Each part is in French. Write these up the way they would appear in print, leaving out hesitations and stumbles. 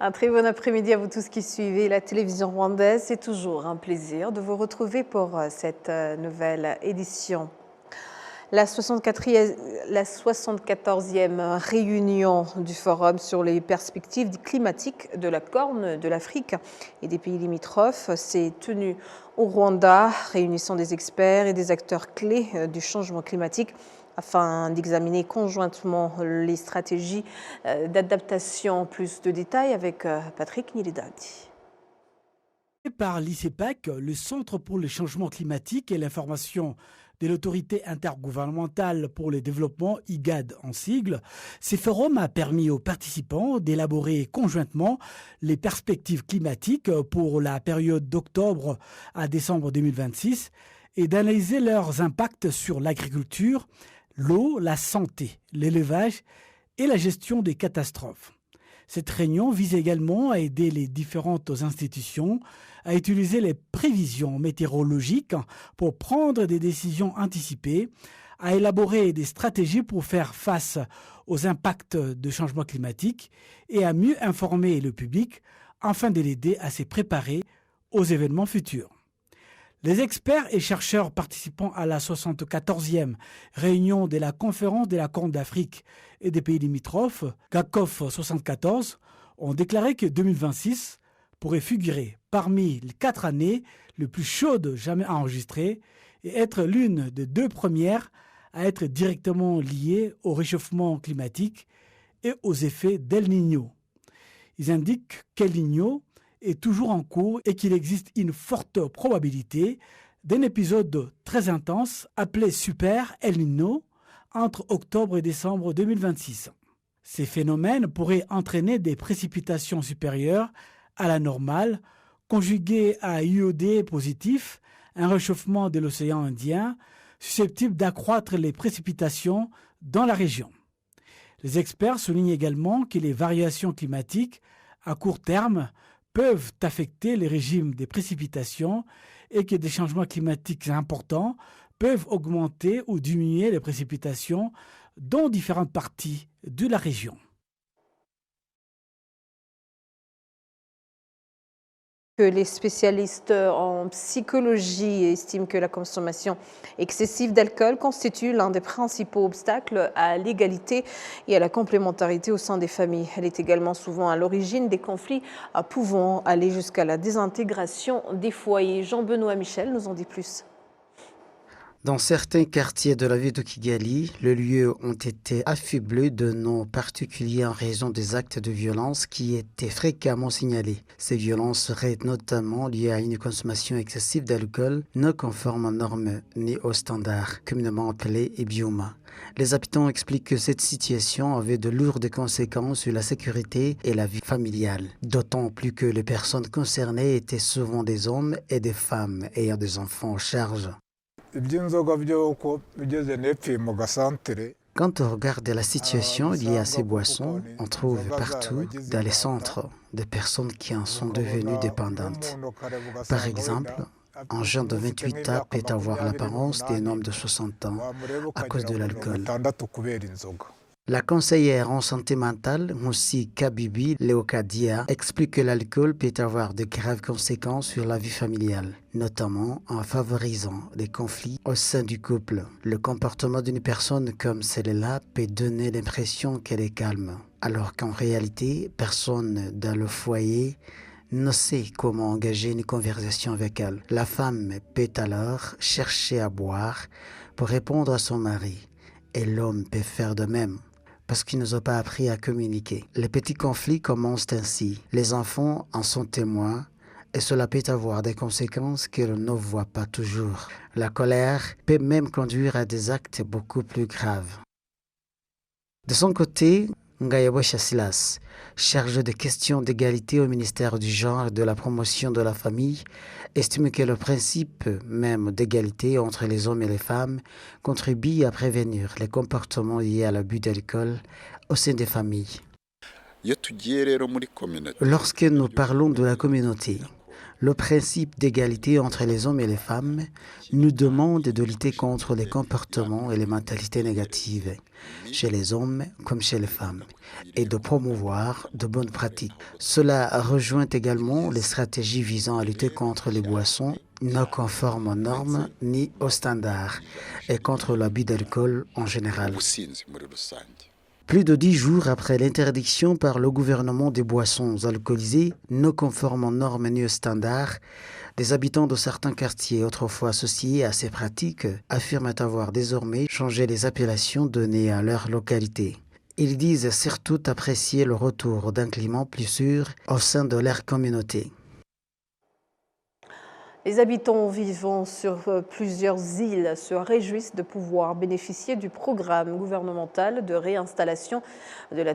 Un très bon après-midi à vous tous qui suivez la télévision rwandaise. C'est toujours un plaisir de vous retrouver pour cette nouvelle édition. La 74e réunion du Forum sur les perspectives climatiques de la Corne de l'Afrique et des pays limitrophes s'est tenue au Rwanda, réunissant des experts et des acteurs clés du changement climatique afin d'examiner conjointement les stratégies d'adaptation. Plus de détails avec Patrick Nilidadi. Par l'ICEPAC, le Centre pour le changement climatique et l'information de l'autorité intergouvernementale pour le développement, IGAD en sigle, ce forum a permis aux participants d'élaborer conjointement les perspectives climatiques pour la période d'octobre à décembre 2026 et d'analyser leurs impacts sur l'agriculture, l'eau, la santé, l'élevage et la gestion des catastrophes. Cette réunion vise également à aider les différentes institutions à utiliser les prévisions météorologiques pour prendre des décisions anticipées, à élaborer des stratégies pour faire face aux impacts du changement climatique et à mieux informer le public afin de l'aider à se préparer aux événements futurs. Les experts et chercheurs participant à la 74e réunion de la conférence de la Corne d'Afrique et des pays limitrophes, GACOF 74, ont déclaré que 2026 pourrait figurer parmi les 4 années les plus chaudes jamais enregistrées et être l'une des 2 premières à être directement liées au réchauffement climatique et aux effets d'El Niño. Ils indiquent qu'El Niño est toujours en cours et qu'il existe une forte probabilité d'un épisode très intense appelé Super El Niño entre octobre et décembre 2026. Ces phénomènes pourraient entraîner des précipitations supérieures à la normale, conjuguées à IOD positif, un réchauffement de l'océan Indien, susceptible d'accroître les précipitations dans la région. Les experts soulignent également que les variations climatiques à court terme peuvent affecter les régimes des précipitations et que des changements climatiques importants peuvent augmenter ou diminuer les précipitations dans différentes parties de la région. Que les spécialistes en psychologie estiment que la consommation excessive d'alcool constitue l'un des principaux obstacles à l'égalité et à la complémentarité au sein des familles. Elle est également souvent à l'origine des conflits pouvant aller jusqu'à la désintégration des foyers. Jean-Benoît Michel nous en dit plus. Dans certains quartiers de la ville de Kigali, les lieux ont été affublés de noms particuliers en raison des actes de violence qui étaient fréquemment signalés. Ces violences seraient notamment liées à une consommation excessive d'alcool non conforme aux normes ni aux standards, communément appelés ibioma. Les habitants expliquent que cette situation avait de lourdes conséquences sur la sécurité et la vie familiale, d'autant plus que les personnes concernées étaient souvent des hommes et des femmes ayant des enfants en charge. Quand on regarde la situation liée à ces boissons, on trouve partout, dans les centres, des personnes qui en sont devenues dépendantes. Par exemple, un jeune de 28 ans peut avoir l'apparence d'un homme de 60 ans à cause de l'alcool. La conseillère en santé mentale, Moussi Kabibi Leokadia, explique que l'alcool peut avoir de graves conséquences sur la vie familiale, notamment en favorisant les conflits au sein du couple. Le comportement d'une personne comme celle-là peut donner l'impression qu'elle est calme, alors qu'en réalité, personne dans le foyer ne sait comment engager une conversation avec elle. La femme peut alors chercher à boire pour répondre à son mari, et l'homme peut faire de même, parce qu'ils nous ont pas appris à communiquer. Les petits conflits commencent ainsi. Les enfants en sont témoins et cela peut avoir des conséquences que l'on ne voit pas toujours. La colère peut même conduire à des actes beaucoup plus graves. De son côté, Ngayabo Chassilas, chargé de questions d'égalité au ministère du genre et de la promotion de la famille, estime que le principe même d'égalité entre les hommes et les femmes contribue à prévenir les comportements liés à l'abus d'alcool au sein des familles. Lorsque nous parlons de la communauté, Le principe d'égalité entre les hommes et les femmes nous demande de lutter contre les comportements et les mentalités négatives, chez les hommes comme chez les femmes, et de promouvoir de bonnes pratiques. Cela rejoint également les stratégies visant à lutter contre les boissons non conformes aux normes ni aux standards, et contre l'abus d'alcool en général. Plus de 10 jours après l'interdiction par le gouvernement des boissons alcoolisées non conformes aux normes ni aux standards, des habitants de certains quartiers autrefois associés à ces pratiques affirment avoir désormais changé les appellations données à leur localité. Ils disent surtout apprécier le retour d'un climat plus sûr au sein de leur communauté. Les habitants vivant sur plusieurs îles se réjouissent de pouvoir bénéficier du programme gouvernemental de réinstallation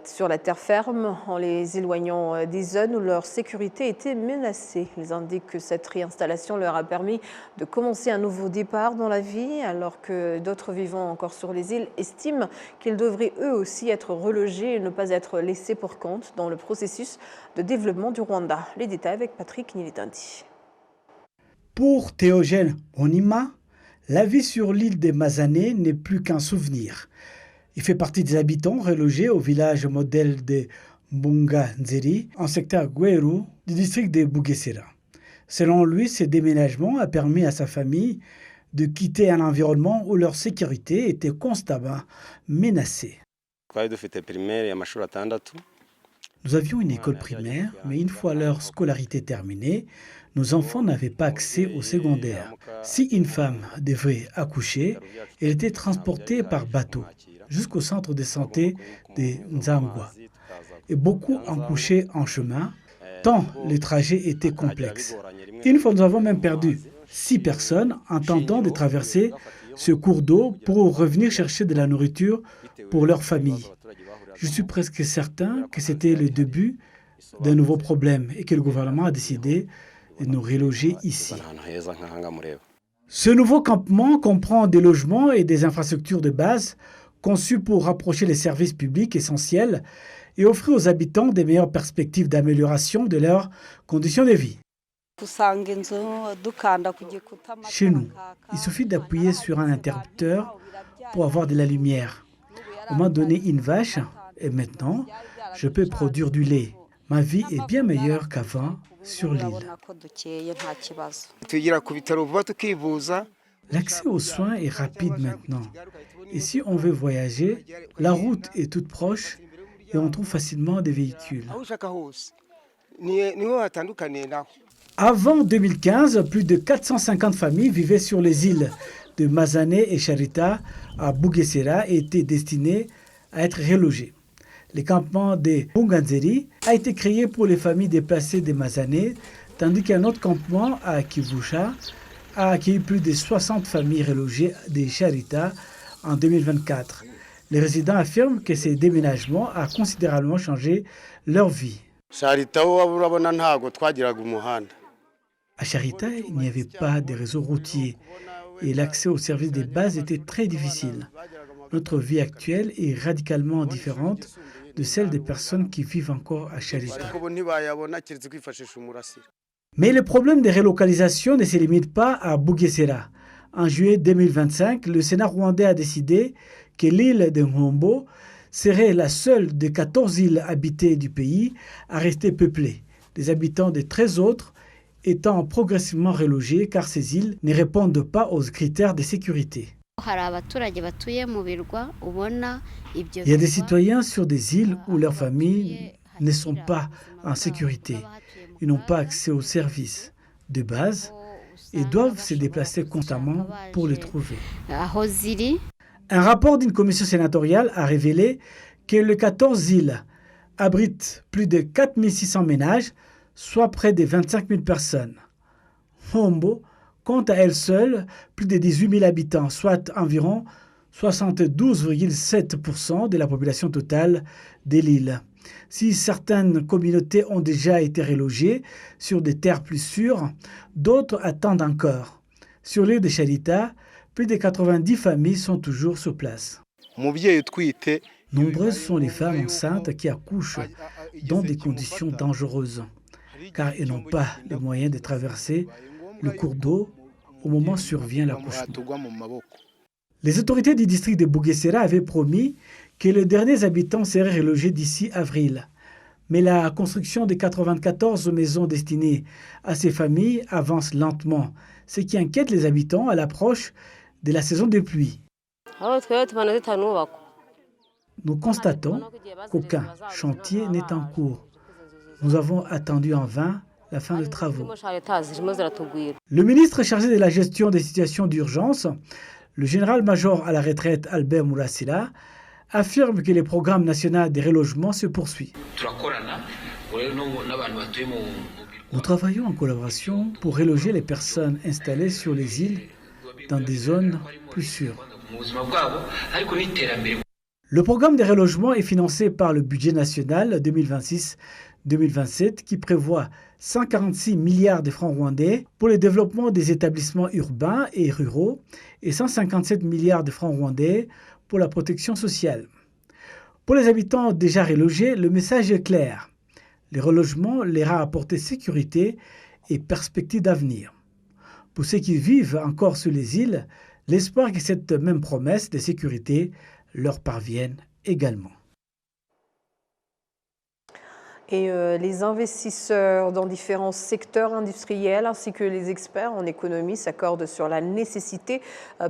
sur la terre ferme en les éloignant des zones où leur sécurité était menacée. Ils indiquent que cette réinstallation leur a permis de commencer un nouveau départ dans la vie, alors que d'autres vivant encore sur les îles estiment qu'ils devraient eux aussi être relogés et ne pas être laissés pour compte dans le processus de développement du Rwanda. Les détails avec Patrick Nilitandi. Pour Théogène Onima, la vie sur l'île des Mazané n'est plus qu'un souvenir. Il fait partie des habitants relogés au village modèle de Mbunganzeri, en secteur Gweru du district de Bugesera. Selon lui, ce déménagement a permis à sa famille de quitter un environnement où leur sécurité était constamment menacée. Nous avions une école primaire, mais une fois leur scolarité terminée, nos enfants n'avaient pas accès au secondaire. Si une femme devait accoucher, elle était transportée par bateau jusqu'au centre de santé de Nzangwa. Et beaucoup en couchaient en chemin, tant les trajets étaient complexes. Une fois, nous avons même perdu 6 personnes en tentant de traverser ce cours d'eau pour revenir chercher de la nourriture pour leur famille. Je suis presque certain que c'était le début d'un nouveau problème et que le gouvernement a décidé de nous reloger ici. Ce nouveau campement comprend des logements et des infrastructures de base conçus pour rapprocher les services publics essentiels et offrir aux habitants des meilleures perspectives d'amélioration de leurs conditions de vie. Chez nous, il suffit d'appuyer sur un interrupteur pour avoir de la lumière. On m'a donné une vache et maintenant, je peux produire du lait. Ma vie est bien meilleure qu'avant sur l'île. L'accès aux soins est rapide maintenant. Et si on veut voyager, la route est toute proche et on trouve facilement des véhicules. Avant 2015, plus de 450 familles vivaient sur les îles de Mazané et Charita à Bugesera et étaient destinées à être relogées. Le campement de Mbunganzeri a été créé pour les familles déplacées des Mazané, tandis qu'un autre campement à Kivusha a accueilli plus de 60 familles relogées des Charita en 2024. Les résidents affirment que ces déménagements ont considérablement changé leur vie. À Charita, il n'y avait pas de réseau routier et l'accès aux services de base était très difficile. Notre vie actuelle est radicalement différente de celle des personnes qui vivent encore à Charita. Mais le problème des relocalisations ne se limite pas à Bugesera. En juillet 2025, le Sénat rwandais a décidé que l'île de Nhombo serait la seule des 14 îles habitées du pays à rester peuplée. Les habitants des 13 autres étant progressivement relogés car ces îles ne répondent pas aux critères de sécurité. Il y a des citoyens sur des îles où leurs familles ne sont pas en sécurité. Ils n'ont pas accès aux services de base et doivent se déplacer constamment pour les trouver. Un rapport d'une commission sénatoriale a révélé que les 14 îles abritent plus de 4600 ménages, soit près de 25 000 personnes. Nhombo compte à elle seule plus de 18 000 habitants, soit environ 72,7% de la population totale de l'île. Si certaines communautés ont déjà été relogées sur des terres plus sûres, d'autres attendent encore. Sur l'île de Charita, plus de 90 familles sont toujours sur place. Nombreuses sont les femmes enceintes qui accouchent dans des conditions dangereuses. car ils n'ont pas les moyens de traverser le cours d'eau au moment où survient l'accouchement. Les autorités du district de Bugesera avaient promis que les derniers habitants seraient relogés d'ici avril. Mais la construction des 94 maisons destinées à ces familles avance lentement, ce qui inquiète les habitants à l'approche de la saison des pluies. Nous constatons qu'aucun chantier n'est en cours. Nous avons attendu en vain la fin des travaux. Le ministre chargé de la gestion des situations d'urgence, le général-major à la retraite Albert Mourassila, affirme que le programme national des relogements se poursuit. Nous travaillons en collaboration pour reloger les personnes installées sur les îles dans des zones plus sûres. Le programme des relogements est financé par le budget national 2026-2027 qui prévoit 146 milliards de francs rwandais pour le développement des établissements urbains et ruraux et 157 milliards de francs rwandais pour la protection sociale. Pour les habitants déjà relogés, le message est clair. Les relogements leur a apporté sécurité et perspective d'avenir. Pour ceux qui vivent encore sur les îles, l'espoir que cette même promesse de sécurité leur parvienne également. Et les investisseurs dans différents secteurs industriels ainsi que les experts en économie s'accordent sur la nécessité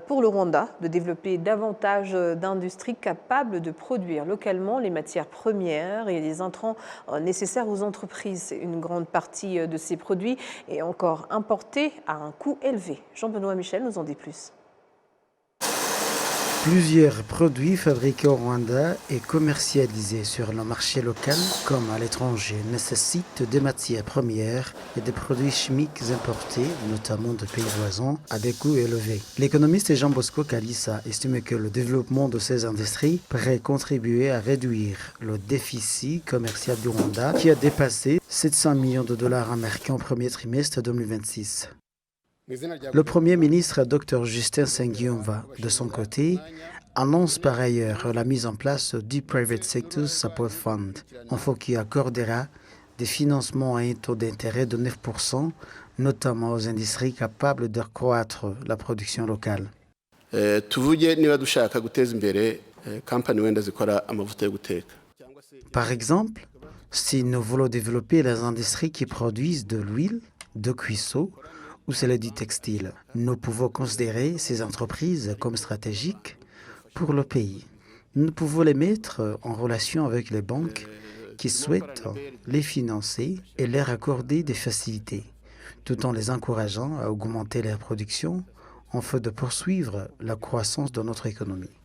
pour le Rwanda de développer davantage d'industries capables de produire localement les matières premières et les intrants nécessaires aux entreprises. Une grande partie de ces produits est encore importée à un coût élevé. Jean-Benoît Michel nous en dit plus. Plusieurs produits fabriqués au Rwanda et commercialisés sur le marché local comme à l'étranger nécessitent des matières premières et des produits chimiques importés, notamment de pays voisins, à des coûts élevés. L'économiste Jean Bosco Kalissa estime que le développement de ces industries pourrait contribuer à réduire le déficit commercial du Rwanda qui a dépassé 700 millions de dollars américains au premier trimestre 2026. Le Premier ministre, Dr Justin Nsengiyumva, de son côté, annonce par ailleurs la mise en place du Private Sector Support Fund, un fonds qui accordera des financements à un taux d'intérêt de 9%, notamment aux industries capables d'accroître la production locale. Par exemple, si nous voulons développer les industries qui produisent de l'huile, de cuisseau, ou celle du textile. Nous pouvons considérer ces entreprises comme stratégiques pour le pays. Nous pouvons les mettre en relation avec les banques qui souhaitent les financer et leur accorder des facilités, tout en les encourageant à augmenter leur production afin de poursuivre la croissance de notre économie.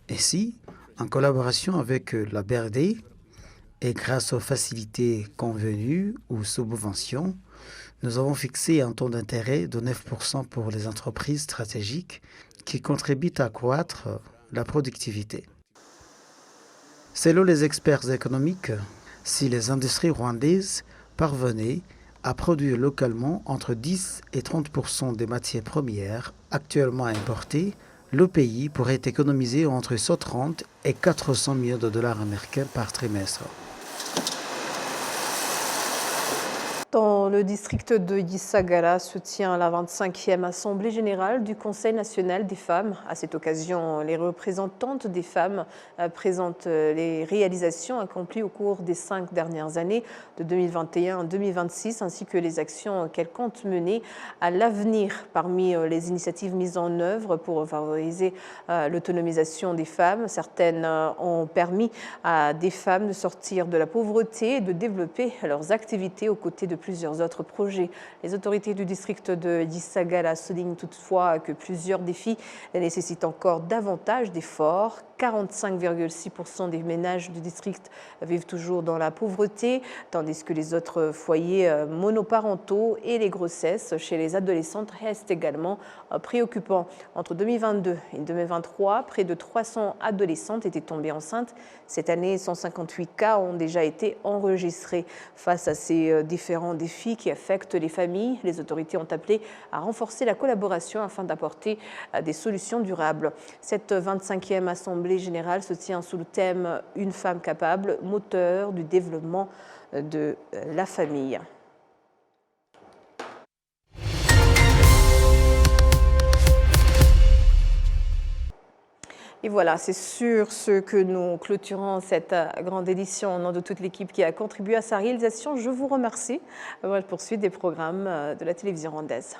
Ainsi, en collaboration avec la BRD et grâce aux facilités convenues ou subventions, nous avons fixé un taux d'intérêt de 9% pour les entreprises stratégiques qui contribuent à accroître la productivité. Selon les experts économiques, si les industries rwandaises parvenaient à produire localement entre 10 et 30% des matières premières actuellement importées, le pays pourrait économiser entre 130 et 400 millions de dollars américains par trimestre. Dans le district de Gisagara se tient la 25e Assemblée générale du Conseil national des femmes. À cette occasion, les représentantes des femmes présentent les réalisations accomplies au cours des 5 dernières années de 2021 à 2026, ainsi que les actions qu'elles comptent mener à l'avenir. Parmi les initiatives mises en œuvre pour favoriser l'autonomisation des femmes, certaines ont permis à des femmes de sortir de la pauvreté et de développer leurs activités aux côtés de plusieurs autres projets. Les autorités du district de Gisagara soulignent toutefois que plusieurs défis nécessitent encore davantage d'efforts. 45,6% des ménages du district vivent toujours dans la pauvreté, tandis que les autres foyers monoparentaux et les grossesses chez les adolescentes restent également préoccupants. Entre 2022 et 2023, près de 300 adolescentes étaient tombées enceintes. Cette année, 158 cas ont déjà été enregistrés. Face à ces différents défis qui affectent les familles, les autorités ont appelé à renforcer la collaboration afin d'apporter des solutions durables. Cette 25e Assemblée générale se tient sous le thème « Une femme capable, moteur du développement de la famille ». Et voilà, c'est sur ce que nous clôturons cette grande édition au nom de toute l'équipe qui a contribué à sa réalisation. Je vous remercie. Bonne poursuite des programmes de la télévision rwandaise.